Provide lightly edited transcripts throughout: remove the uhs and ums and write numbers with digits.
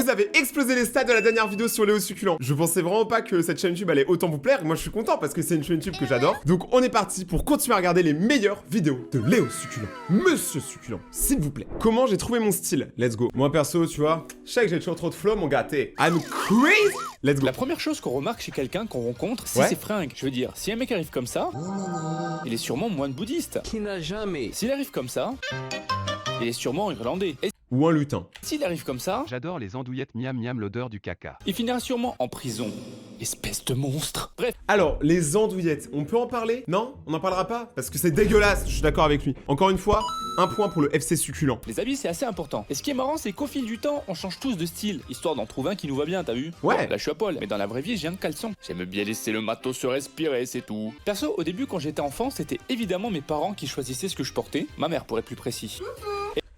vous avez explosé les stats de la dernière vidéo sur Léo Succulent. Je pensais vraiment pas que cette chaîne YouTube allait autant vous plaire. Moi, je suis content parce que c'est une chaîne YouTube que j'adore. Donc, on est parti pour continuer à regarder les meilleures vidéos de Léo Succulent. Monsieur Succulent, s'il vous plaît. Comment j'ai trouvé mon style? Let's go. Moi, perso, tu vois, je sais que j'ai toujours trop de flow, mon gars. I'm crazy. Let's go. La première chose qu'on remarque chez quelqu'un qu'on rencontre, c'est ses fringues. Je veux dire, si un mec arrive comme ça, il est sûrement moine bouddhiste. Qui n'a jamais. S'il arrive comme ça, il est sûrement irlandais. Et Ou un lutin. s'il arrive comme ça, J'adore les andouillettes miam miam l'odeur du caca. il finira sûrement en prison. Espèce de monstre. Bref, Alors, les andouillettes, on peut en parler? Non? On n'en parlera pas? Parce que c'est dégueulasse, je suis d'accord avec lui. Encore une fois, un point pour le FC Succulent. les habits c'est assez important. Et ce qui est marrant, c'est qu'au fil du temps, on change tous de style, histoire d'en trouver un qui nous va bien, t'as vu? Ouais. Là je suis à poil, mais dans la vraie vie j'ai un caleçon. J'aime bien laisser le matos se respirer, c'est tout. Perso, au début quand j'étais enfant, c'était évidemment mes parents qui choisissaient ce que je portais. Ma mère pour être plus précis.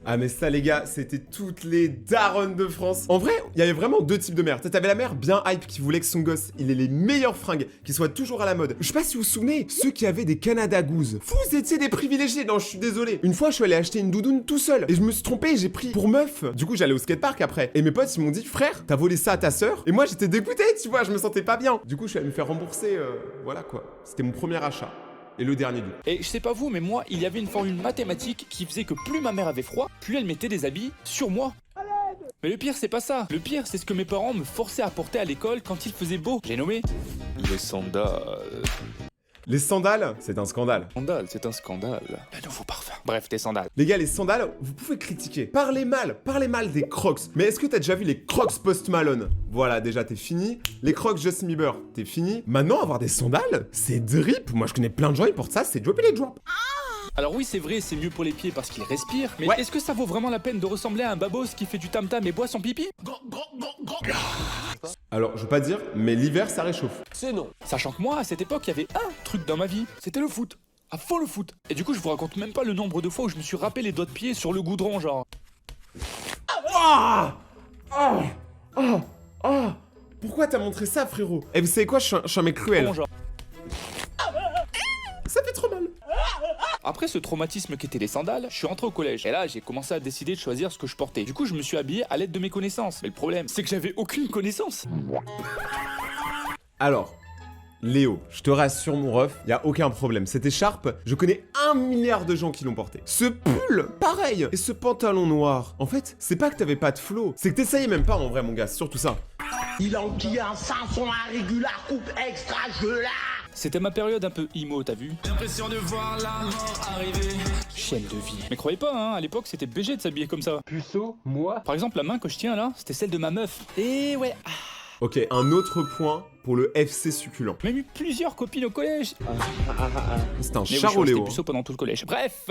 Ah mais ça les gars, c'était toutes les daronnes de France. En vrai, il y avait vraiment deux types de mères. T'avais la mère bien hype qui voulait que son gosse, il ait les meilleures fringues, qu'il soit toujours à la mode. Je sais pas si vous vous souvenez, ceux qui avaient des Canada Goose. Vous étiez des privilégiés, non je suis désolé. Une fois je suis allé acheter une doudoune tout seul et je me suis trompé, j'ai pris pour meuf. Du coup j'allais au skatepark après. Et mes potes ils m'ont dit frère, t'as volé ça à ta sœur? Et moi j'étais dégoûté, tu vois, je me sentais pas bien. Du coup je suis allé me faire rembourser, voilà quoi. C'était mon premier achat. Et le dernier du coup. Et je sais pas vous, mais moi, il y avait une formule mathématique qui faisait que plus ma mère avait froid, plus elle mettait des habits sur moi. Mais le pire, c'est pas ça. Le pire, c'est ce que mes parents me forçaient à porter à l'école quand il faisait beau. J'ai nommé les sandales. Les sandales, c'est un scandale. Sandales, c'est un scandale. Un nouveau parfum. Bref, tes sandales. Les gars, les sandales, vous pouvez critiquer. Parlez mal des Crocs. Mais est-ce que t'as déjà vu les Crocs Post Malone? Voilà, déjà t'es fini. Les Crocs Justin Bieber, t'es fini. Maintenant, avoir des sandales, c'est drip. Moi, je connais plein de gens, ils portent ça, c'est drop et les drop. Alors oui, c'est vrai, c'est mieux pour les pieds parce qu'ils respirent. Mais Ouais. est-ce que ça vaut vraiment la peine de ressembler à un babos qui fait du tam-tam et boit son pipi? Alors, je veux pas dire, mais l'hiver, ça réchauffe. C'est non. Sachant que moi, à cette époque, il y avait un truc dans ma vie. C'était le foot. À fond le foot. Et du coup, je vous raconte même pas le nombre de fois où je me suis râpé les doigts de pied sur le goudron, genre. Ah ah ah ah Pourquoi t'as montré ça, frérot? Eh, vous savez quoi, je suis un mec cruel. Genre. Ça fait trop mal. Après ce traumatisme qu'étaient les sandales, je suis rentré au collège. Et là, j'ai commencé à décider de choisir ce que je portais. Du coup, je me suis habillé à l'aide de mes connaissances. Mais le problème, c'est que j'avais aucune connaissance. Alors, Léo, je te rassure mon ref, y a aucun problème. Cette écharpe, je connais 1 milliard de gens qui l'ont porté. Ce pull, pareil. Et ce pantalon noir. En fait, c'est pas que t'avais pas de flow, c'est que t'essayais même pas en vrai, mon gars, c'est surtout ça. Il enquille un 500 un régular coupe extra gelard. C'était ma période un peu emo, t'as vu? L'impression de voir la mort arriver. Chienne de vie. Mais croyez pas, hein, à l'époque, c'était BG de s'habiller comme ça. Puceau, moi. Par exemple, la main que je tiens là, c'était celle de ma meuf. Et ouais, Ok, un autre point pour le FC Succulent. j'ai même eu plusieurs copines au collège. C'est un Mais oui, je suis charot, resté Léo. puceau pendant tout le collège. Bref.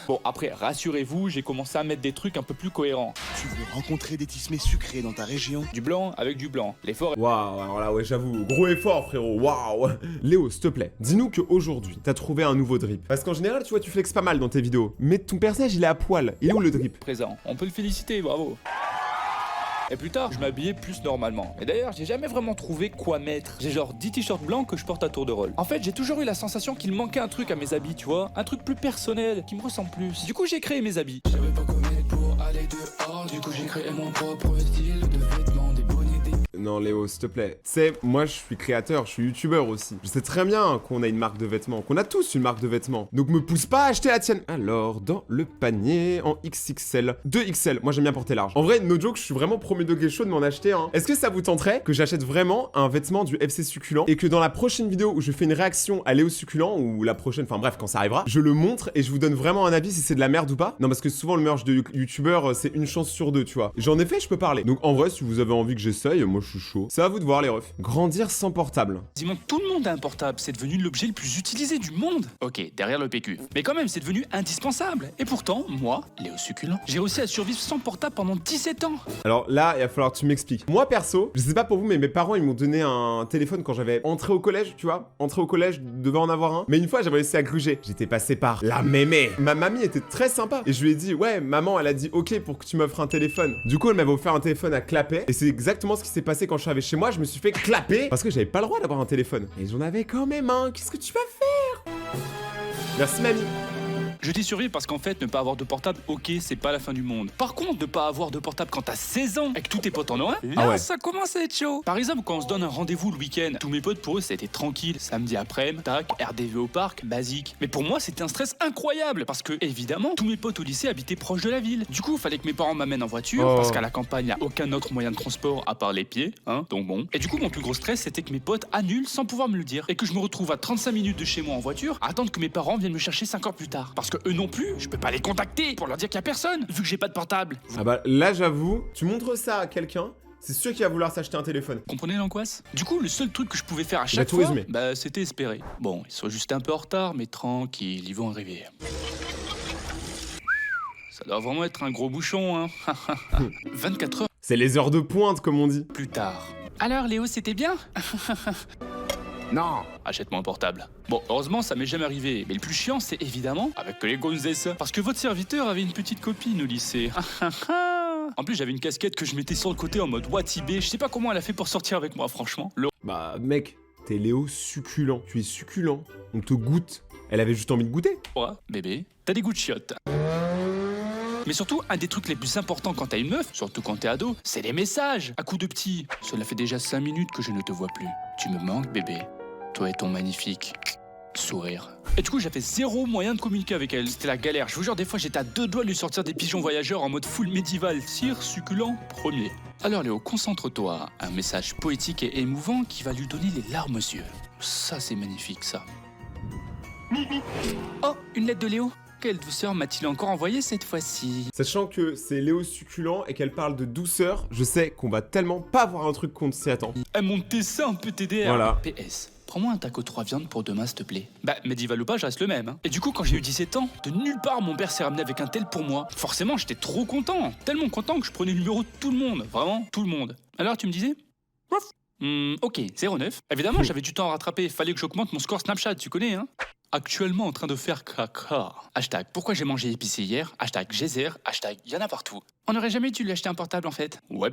Bon, après, rassurez-vous, j'ai commencé à mettre des trucs un peu plus cohérents. Tu veux rencontrer des tismés sucrés dans ta région? Du blanc avec du blanc. L'effort. Waouh, alors là, ouais, j'avoue, gros effort, frérot, waouh. Léo, s'il te plaît, dis-nous qu'aujourd'hui, t'as trouvé un nouveau drip. Parce qu'en général, tu vois, tu flexes pas mal dans tes vidéos. Mais ton personnage, il est à poil. Il est où le drip? Présent. On peut le féliciter, bravo. Et plus tard, je m'habillais plus normalement. Et d'ailleurs, j'ai jamais vraiment trouvé quoi mettre. J'ai genre 10 t-shirts blancs que je porte à tour de rôle. En fait, j'ai toujours eu la sensation qu'il manquait un truc à mes habits, tu vois. Un truc plus personnel, qui me ressemble plus. Du coup, j'ai créé mes habits. J'avais pas comment pour aller dehors. Du coup, j'ai créé mon propre style de vêtements, des bonnets, des. Non, Léo, s'il te plaît. Tu sais, moi, je suis créateur, je suis youtubeur aussi. Je sais très bien qu'on a une marque de vêtements, qu'on a tous une marque de vêtements. Donc, me pousse pas à acheter la tienne. Alors, dans le panier, en XXL. 2XL. Moi, j'aime bien porter large. En vrai, no joke, je suis vraiment premier degré chaud de m'en acheter un. Est-ce que ça vous tenterait que j'achète vraiment un vêtement du FC Succulent et que dans la prochaine vidéo où je fais une réaction à Léo Succulent, ou la prochaine, enfin bref, quand ça arrivera, je le montre et je vous donne vraiment un avis si c'est de la merde ou pas? Non, parce que souvent, le merch de youtubeur, c'est une chance sur deux, tu vois. J'en ai fait, je peux parler. Donc, en vrai, si vous avez envie que j'essaye, moi, je suis chaud. C'est à vous de voir, les refs. Grandir sans portable. Dis-moi, tout le monde a un portable, c'est devenu l'objet le plus utilisé du monde. Ok, derrière le PQ. Mais quand même, c'est devenu indispensable. Et pourtant, moi, Léo Succulent, j'ai réussi à survivre sans portable pendant 17 ans. Alors là, il va falloir que tu m'expliques. Moi, perso, je sais pas pour vous, mais mes parents, ils m'ont donné un téléphone quand j'avais entré au collège, tu vois. Entré au collège, devais en avoir un. Mais une fois, j'avais réussi à gruger. J'étais passé par la mémé. Ma mamie était très sympa. Et je lui ai dit, ouais, maman, elle a dit, ok, pour que tu m'offres un téléphone. Du coup, elle m'avait offert un téléphone à clapet. Et c'est exactement ce qui s'est passé quand je suis arrivé chez moi. Je me suis fait clapper parce que j'avais pas le droit d'avoir un téléphone. Et j'en avais quand même un. Qu'est-ce que tu vas faire? Merci, mamie. Je dis survivre parce qu'en fait, ne pas avoir de portable, ok, c'est pas la fin du monde. Par contre, ne pas avoir de portable quand t'as 16 ans et que tous tes potes en ont un, là, ça commence à être chaud. Par exemple, quand on se donne un rendez-vous le week-end, tous mes potes, pour eux, ça a été tranquille. Samedi après-midi, tac, RDV au parc, basique. Mais pour moi, c'était un stress incroyable parce que, évidemment, tous mes potes au lycée habitaient proche de la ville. Du coup, il fallait que mes parents m'amènent en voiture parce qu'à la campagne, il n'y a aucun autre moyen de transport à part les pieds, hein, donc bon. Et du coup, mon plus gros stress, c'était que mes potes annulent sans pouvoir me le dire et que je me retrouve à 35 minutes de chez moi en voiture à attendre que mes parents viennent me chercher 5 heures plus tard. Parce que eux non plus, je peux pas les contacter pour leur dire qu'il y a personne, vu que j'ai pas de portable. Ah bah là, j'avoue, tu montres ça à quelqu'un, c'est sûr qu'il va vouloir s'acheter un téléphone. Comprenez l'angoisse? Du coup, le seul truc que je pouvais faire à chaque fois, résumé. bah, c'était espérer. Bon, ils sont juste un peu en retard, mais tranquille, ils vont arriver. Ça doit vraiment être un gros bouchon, hein. 24 heures C'est les heures de pointe, comme on dit. plus tard. Alors, Léo, c'était bien? Non. Achète-moi un portable. Bon, heureusement, ça m'est jamais arrivé. Mais le plus chiant, c'est évidemment avec les gonzesses. Parce que votre serviteur avait une petite copine au lycée. En plus, j'avais une casquette que je mettais sur le côté en mode Watibé. Je sais pas comment elle a fait pour sortir avec moi, franchement. Bah, mec, t'es Léo succulent. Tu es succulent. On te goûte. Elle avait juste envie de goûter. Ouais, bébé, t'as des goûts de chiottes. Mais surtout, un des trucs les plus importants quand t'as une meuf, surtout quand t'es ado, c'est les messages. À coups de petit. Cela fait déjà 5 minutes que je ne te vois plus. Tu me manques, bébé. Toi et ton magnifique sourire. Et du coup, j'avais zéro moyen de communiquer avec elle. C'était la galère. Je vous jure, des fois, j'étais à 2 doigts de lui sortir des pigeons voyageurs en mode full médiéval. Tir, succulent, premier. Alors Léo, concentre-toi. Un message poétique et émouvant qui va lui donner les larmes aux yeux. Ça, c'est magnifique, ça. Oh, une lettre de Léo. Quelle douceur m'a-t-il encore envoyé cette fois-ci? Sachant que c'est Léo succulent et qu'elle parle de douceur, je sais qu'on va tellement pas avoir un truc qu'on s'y attend. Elle montait ça un peu TDR. Voilà. PS. Prends-moi un taco 3 viandes pour demain, s'il te plaît. Bah, médiéval ou pas, je reste le même. Hein. Et du coup, quand j'ai eu 17 ans, de nulle part, mon père s'est ramené avec un tel pour moi. Forcément, j'étais trop content. Tellement content que je prenais le numéro de tout le monde. Vraiment, tout le monde. Alors, tu me disais? Ok, 09. Évidemment, j'avais du temps à rattraper. Fallait que j'augmente mon score Snapchat, tu connais, hein? Actuellement en train de faire caca. Hashtag pourquoi j'ai mangé épicé hier. Hashtag geyser. Hashtag y'en a partout. On n'aurait jamais dû lui acheter un portable en fait. Ouais.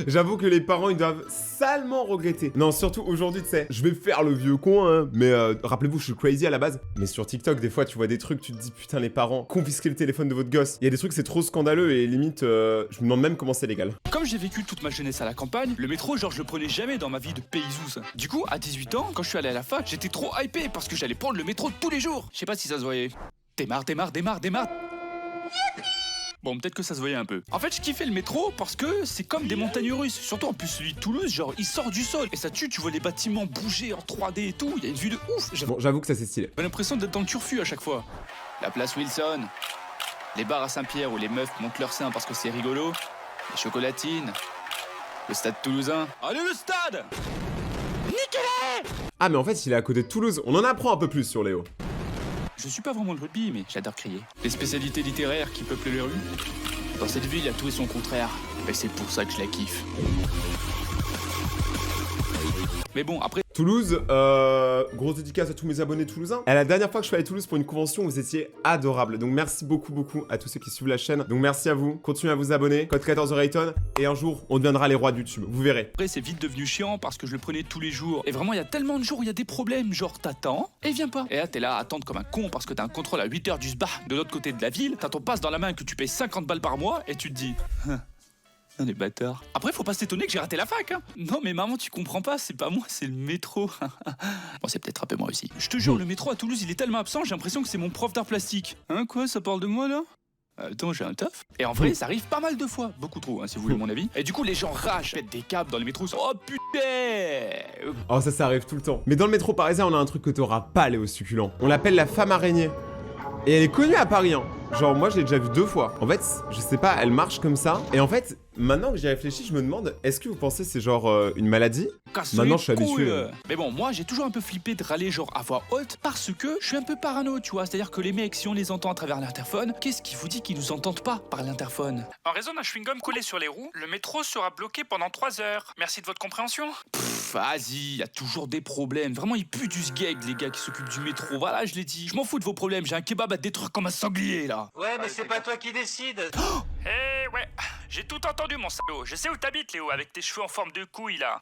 J'avoue que les parents, ils doivent salement regretter. Non, surtout aujourd'hui, tu sais, je vais faire le vieux con, hein. Mais rappelez-vous, je suis crazy à la base. Mais sur TikTok, des fois, tu vois des trucs, tu te dis, putain, les parents, confisquez le téléphone de votre gosse. Il y a des trucs, c'est trop scandaleux et limite, je me demande même comment c'est légal. Comme j'ai vécu toute ma jeunesse à la campagne, le métro, genre, je le prenais jamais dans ma vie de paysous. Du coup, à 18 ans, quand je suis allé à la fac, j'étais trop hypé parce que j'allais prendre le métro tous les jours. Je sais pas si ça se voyait. Démarre. Bon, peut-être que ça se voyait un peu. En fait, je kiffais le métro parce que c'est comme des montagnes russes. Surtout en plus, celui de Toulouse, genre, il sort du sol. Et ça tue, tu vois les bâtiments bouger en 3D et tout. Il y a une vue de ouf. Bon, j'avoue que ça c'est stylé. J'ai l'impression d'être dans le turfu à chaque fois. La place Wilson. Les bars à Saint-Pierre où les meufs montent leur sein parce que c'est rigolo. Les chocolatines. Le stade toulousain. Allez, le stade! Ah, mais en fait, il est à côté de Toulouse. On en apprend un peu plus sur Léo. Je suis pas vraiment le rugby, mais j'adore crier. Les spécialités littéraires qui peuplent les rues. Dans cette ville, il y a tout et son contraire. Et c'est pour ça que je la kiffe. Mais bon, après... Toulouse, grosse dédicace à tous mes abonnés toulousains. Et la dernière fois que je suis allé à Toulouse pour une convention, vous étiez adorables. Donc merci beaucoup à tous ceux qui suivent la chaîne. Donc merci à vous. Continuez à vous abonner. Code 14 Rayton. Et un jour, on deviendra les rois de YouTube. Vous verrez. Après, c'est vite devenu chiant parce que je le prenais tous les jours. Et vraiment, il y a tellement de jours où il y a des problèmes. Genre, t'attends et il vient pas. Et là, t'es là à attendre comme un con parce que t'as un contrôle à 8h du sbar de l'autre côté de la ville. T'as ton passe dans la main que tu payes 50 balles par mois et tu te dis... On est bâtards. Après, faut pas s'étonner que j'ai raté la fac, hein. Non, mais maman, tu comprends pas, c'est pas moi, c'est le métro. Bon, c'est peut-être un peu moi aussi. Je te jure, le métro à Toulouse, il est tellement absent, j'ai l'impression que c'est mon prof d'art plastique. Hein, quoi, ça parle de moi, là? Attends, j'ai un taf. Et en vrai, ça arrive pas mal de fois. Beaucoup trop, hein, si vous voulez mon avis. Et du coup, les gens ragent, pètent des câbles dans les métros. Oh putain! Oh, ça arrive tout le temps. Mais dans le métro parisien, on a un truc que t'auras pas, Léo succulent. On l'appelle la femme araignée. Et elle est connue à Paris, hein. Genre, moi, je l'ai déjà vue 2 fois. En fait, je sais pas, elle marche comme ça. Et en fait, maintenant que j'y réfléchis, je me demande, est-ce que vous pensez que c'est genre une maladie? Maintenant, je suis habitué. Mais bon, moi, j'ai toujours un peu flippé de râler genre à voix haute parce que je suis un peu parano, tu vois. C'est-à-dire que les mecs, si on les entend à travers l'interphone, qu'est-ce qui vous dit qu'ils nous entendent pas par l'interphone? En raison d'un chewing-gum collé sur les roues, le métro sera bloqué pendant 3 heures. Merci de votre compréhension. Vas-y, y a toujours des problèmes. Vraiment, ils puent du sgeg, les gars qui s'occupent du métro. Voilà, je l'ai dit. Je m'en fous de vos problèmes. J'ai un kebab à détruire comme un sanglier, là. Ouais, mais c'est pas toi qui décide. Eh ouais, J'ai tout entendu, mon salaud. Je sais où t'habites, Léo, avec tes cheveux en forme de couille, là.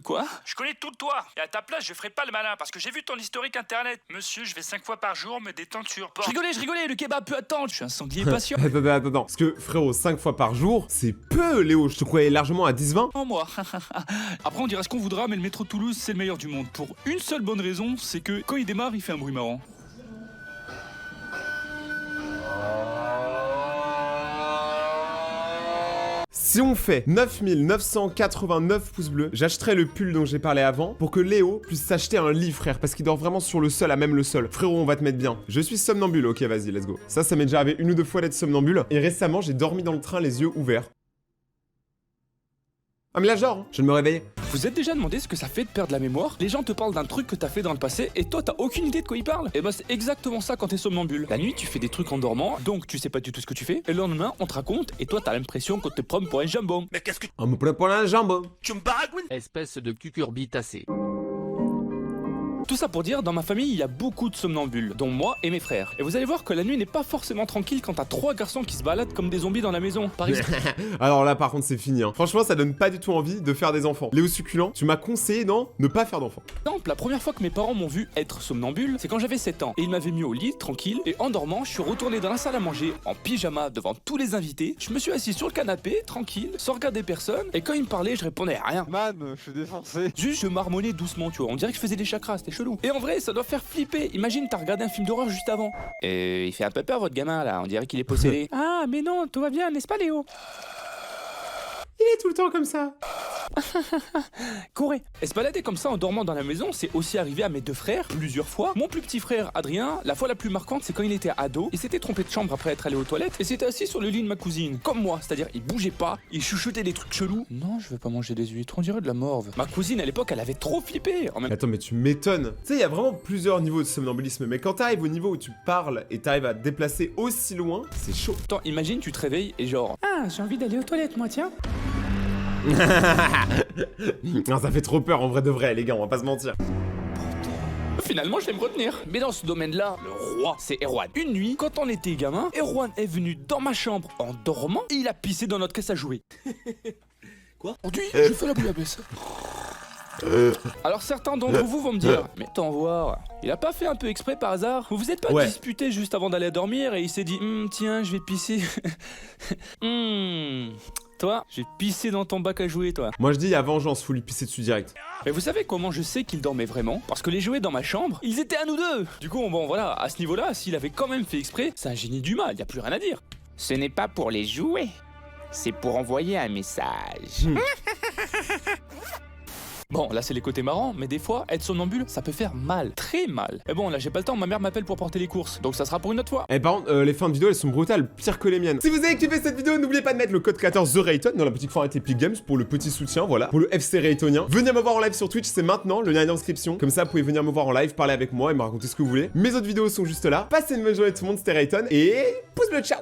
Quoi? Je connais tout de toi. Et à ta place, je ferai pas le malin, parce que j'ai vu ton historique internet. Monsieur, je vais 5 fois par jour me détendre sur porte. Je rigolais, le kebab peut attendre. Je suis un sanglier patient. Attends. Parce que frérot, 5 fois par jour, c'est peu, Léo. Je te croyais largement à 10-20. En moi. Après, on dira ce qu'on voudra, mais le métro de Toulouse, c'est le meilleur du monde. Pour une seule bonne raison, c'est que quand il démarre, il fait un bruit marrant. Si on fait 9989 pouces bleus, j'achèterai le pull dont j'ai parlé avant pour que Léo puisse s'acheter un lit, frère, parce qu'il dort vraiment sur le sol, à même le sol. Frérot, on va te mettre bien. Je suis somnambule, ok, vas-y, let's go. Ça m'est déjà arrivé 1 ou 2 fois d'être somnambule, et récemment, j'ai dormi dans le train les yeux ouverts. Ah mais là genre, je viens de me réveiller. Vous êtes déjà demandé ce que ça fait de perdre la mémoire? Les gens te parlent d'un truc que t'as fait dans le passé et toi t'as aucune idée de quoi ils parlent. Et bah c'est exactement ça quand t'es somnambule. La nuit tu fais des trucs en dormant, donc tu sais pas du tout ce que tu fais. Et le lendemain on te raconte et toi t'as l'impression qu'on te prend pour un jambon. Mais qu'est-ce que On me prend pour un jambon. tu me baragouines? Espèce de cucurbitacé. Tout ça pour dire, dans ma famille, il y a beaucoup de somnambules, dont moi et mes frères. Et vous allez voir que la nuit n'est pas forcément tranquille quand t'as 3 garçons qui se baladent comme des zombies dans la maison. Par exemple, Alors là par contre c'est fini hein. Franchement ça donne pas du tout envie de faire des enfants. Léo Succulent, tu m'as conseillé non, ne pas faire d'enfants. la première fois que mes parents m'ont vu être somnambule, c'est quand j'avais 7 ans. Et ils m'avaient mis au lit, tranquille, et en dormant, je suis retourné dans la salle à manger, en pyjama, devant tous les invités. Je me suis assis sur le canapé, tranquille, sans regarder personne, et quand ils me parlaient, je répondais à rien. Man, je suis défoncé. Juste, je marmonnais doucement, tu vois. On dirait que je faisais des chakras, c'était chelou. Et en vrai, ça doit faire flipper. Imagine, t'as regardé un film d'horreur juste avant. Il fait un peu peur, votre gamin, là. On dirait qu'il est possédé. Ah, mais non, tout va bien, n'est-ce pas, Léo? Il est tout le temps comme ça. Courez. Et se balader comme ça en dormant dans la maison, c'est aussi arrivé à mes 2 frères plusieurs fois. Mon plus petit frère, Adrien, la fois la plus marquante, c'est quand il était ado. Il s'était trompé de chambre après être allé aux toilettes et s'était assis sur le lit de ma cousine. Comme moi, c'est-à-dire il bougeait pas, il chuchotait des trucs chelous. Non, je veux pas manger des huîtres, on dirait de la morve. Ma cousine à l'époque, elle avait trop flippé. En même Attends mais tu m'étonnes. Tu sais il y a vraiment plusieurs niveaux de somnambulisme, mais quand t'arrives au niveau où tu parles et t'arrives à te déplacer aussi loin, c'est chaud. temps, imagine, tu te réveilles et genre... Ah, j'ai envie d'aller aux toilettes, moi, tiens. Non ça fait trop peur en vrai de vrai les gars, on va pas se mentir. Finalement, je vais me retenir. Mais dans ce domaine-là, le roi, c'est Erwan. Une nuit, quand on était gamin, Erwan est venu dans ma chambre en dormant et il a pissé dans notre caisse à jouer. Quoi? Aujourd'hui, je fais la bouillabaisse. Alors certains d'entre vous vont me dire, mais t'en voir, il a pas fait un peu exprès par hasard? Vous vous êtes pas disputé juste avant d'aller dormir et il s'est dit, tiens, je vais pisser. Toi, j'ai pissé dans ton bac à jouer, toi. Moi je dis il y a vengeance, faut lui pisser dessus direct. Mais vous savez comment je sais qu'il dormait vraiment? Parce que les jouets dans ma chambre, ils étaient à nous deux. Du coup, bon voilà, à ce niveau-là, s'il avait quand même fait exprès, c'est un génie du mal, y a plus rien à dire. Ce n'est pas pour les jouer, c'est pour envoyer un message. Bon, là c'est les côtés marrants, mais des fois, être somnambule, ça peut faire mal, très mal. Mais bon, là j'ai pas le temps, ma mère m'appelle pour porter les courses, donc ça sera pour une autre fois. Et par contre, les fins de vidéo elles sont brutales, pire que les miennes. Si vous avez kiffé cette vidéo, n'oubliez pas de mettre le code créateur TheRayton dans la boutique format Epic Games pour le petit soutien, voilà, pour le FC Raytonien. Venez me voir en live sur Twitch, c'est maintenant, le lien est dans la description. Comme ça, vous pouvez venir me voir en live, parler avec moi et me raconter ce que vous voulez. Mes autres vidéos sont juste là. Passez une bonne journée tout le monde, c'était Rayton, et pouce bleu, ciao.